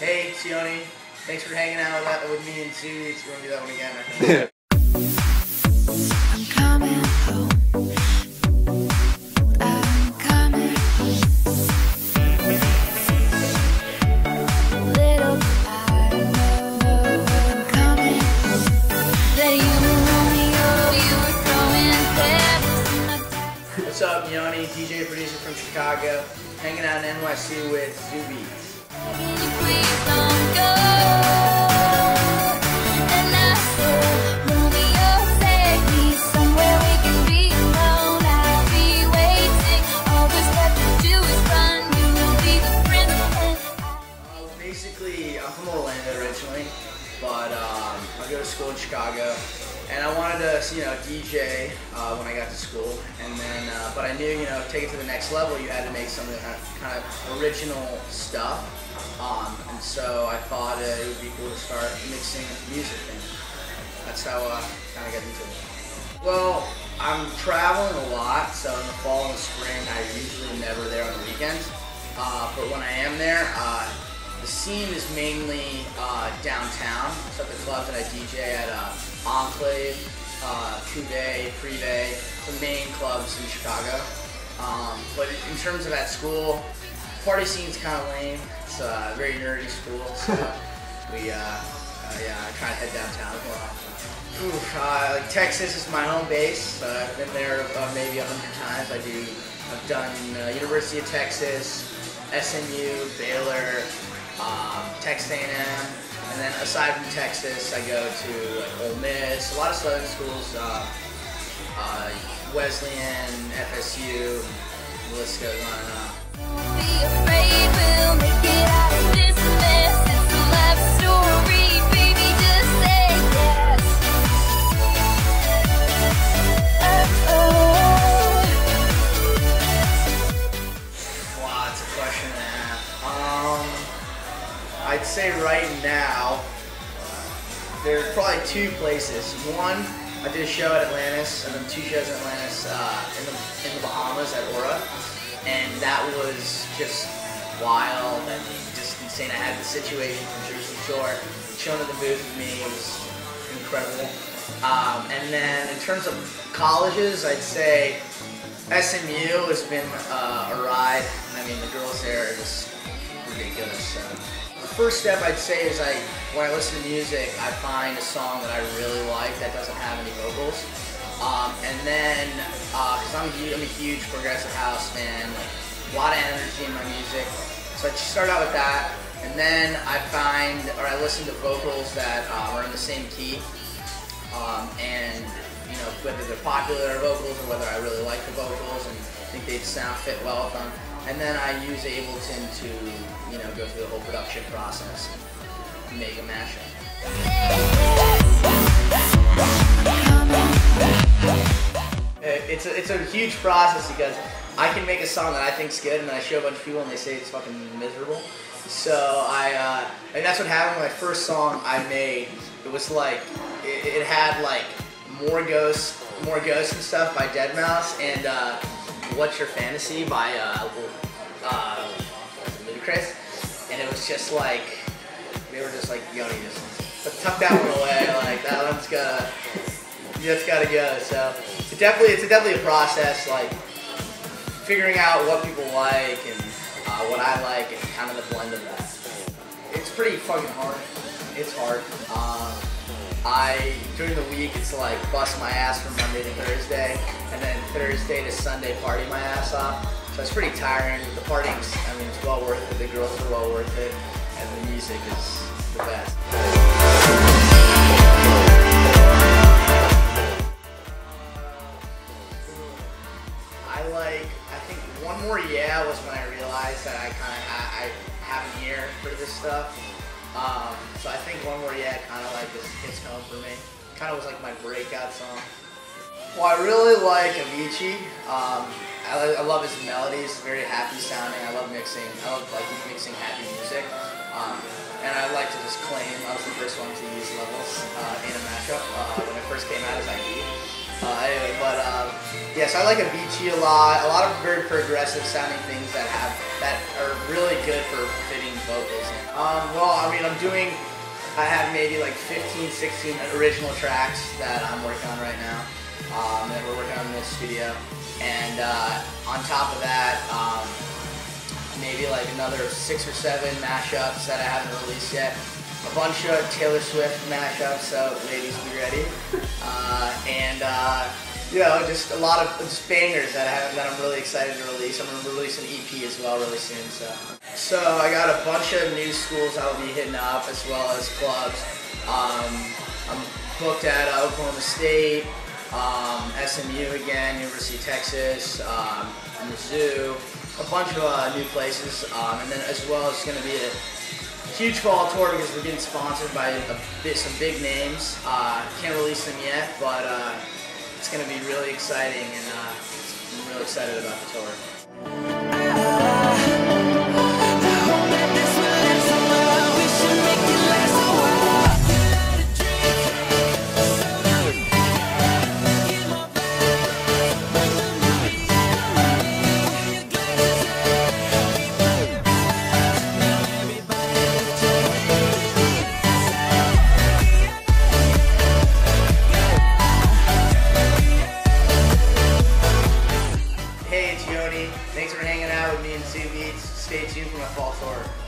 Hey, it's Yoni. Thanks for hanging out with me and ZoobeatZ. We're gonna do that one again, I think. I'm coming home. I'm coming home. Little I know I'm coming home. That you were throwing there. What's up, Yoni? DJ producer from Chicago. Hanging out in NYC with ZoobeatZ. Please don't go. And I said, Romeo, take me somewhere we can be alone. I'll be waiting. All there's left to do is run. You will be the prince. Basically, I'm from Orlando originally, but I go to school in Chicago, and I wanted to, DJ when I got to school, and then, but I knew, take it to the next level, you had to make some kind of original stuff, and so I thought it would be cool to start mixing music, and that's how I kind of got into it. Well, I'm traveling a lot, so in the fall and the spring, I'm usually never there on the weekends, but when I am there, the scene is mainly downtown, so at the clubs that I DJ at Enclave, Two-Day, Privé, the main clubs in Chicago. But in terms of at school, party scene's kind of lame. It's a very nerdy school, so we, I try to head downtown as well. Like Texas is my home base. I've been there maybe 100 times. I've done University of Texas, SMU, Baylor, Texas A&M, and then aside from Texas, I go to like Ole Miss, a lot of southern schools, Wesleyan, FSU, the list goes on and on. Don't be afraid, we'll make it out of this mess. It's a love story, baby, just say yes. Wow, that's a question and a half. I'd say right now, there's probably two places. One, I did a show at Atlantis, and then 2 shows at Atlantis in the Bahamas at Aura, and that was just wild and just insane. I had the Situation from Jersey Shore shown at the booth with me. It was incredible. And then in terms of colleges, I'd say SMU has been a ride. I mean, the girls there are just ridiculous. The first step I'd say is when I listen to music, I find a song that I really like that doesn't have any vocals. And then, because I'm a huge progressive house fan, like a lot of energy in my music. So I just start out with that, and then I listen to vocals that are in the same key. And whether they're popular vocals or whether I really like the vocals and think they'd fit well with them. And then I use Ableton to, go through the whole production process and make a mashup. It's a huge process because I can make a song that I think's good, and then I show a bunch of people and they say it's fucking miserable. So and that's what happened with my first song I made. It was like, it had like More Ghosts and Stuff by Deadmau5 and What's Your Fantasy by Ludacris, and it was just like, they were just like, Yoni, just tuck that one away, like that one's gotta go. So it's definitely a process, like figuring out what people like and what I like and kind of the blend of that. It's pretty fucking hard. It's hard. During the week, it's like bust my ass from Monday to Thursday, and then Thursday to Sunday party my ass off. So it's pretty tiring. The partying's, it's well worth it. The girls are well worth it, and the music is the best. I think One More Yeah was when I realized that I have an ear for this stuff. So I think One More Yeah kind of like just hits home for me. Kind of was like my breakout song. Well, I really like Avicii. I love his melodies, very happy sounding. I love mixing. I love mixing happy music. And I like to just claim I was the first one to use levels in a mashup when it first came out as ID. Anyway, but yes, I like a beachy a lot. A lot of very progressive sounding things that are really good for fitting vocals. Well, I mean, I have maybe like 15, 16 original tracks that I'm working on right now. That we're working on in the studio, and on top of that, maybe like another 6 or 7 mashups that I haven't released yet. A bunch of Taylor Swift mashups, so ladies be ready. And you know, just a lot of bangers that I'm really excited to release. I'm gonna release an EP as well really soon. So I got a bunch of new schools I'll be hitting up as well as clubs. I'm booked at Oklahoma State, SMU again, University of Texas, Mizzou, a bunch of new places, and then as well it's going to be a huge fall tour because we're getting sponsored by some big names. Can't release them yet, but it's going to be really exciting, and I'm really excited about the tour. Hey, it's Yoni. Thanks for hanging out with me in ZoobeatZ. Stay tuned for my fall tour.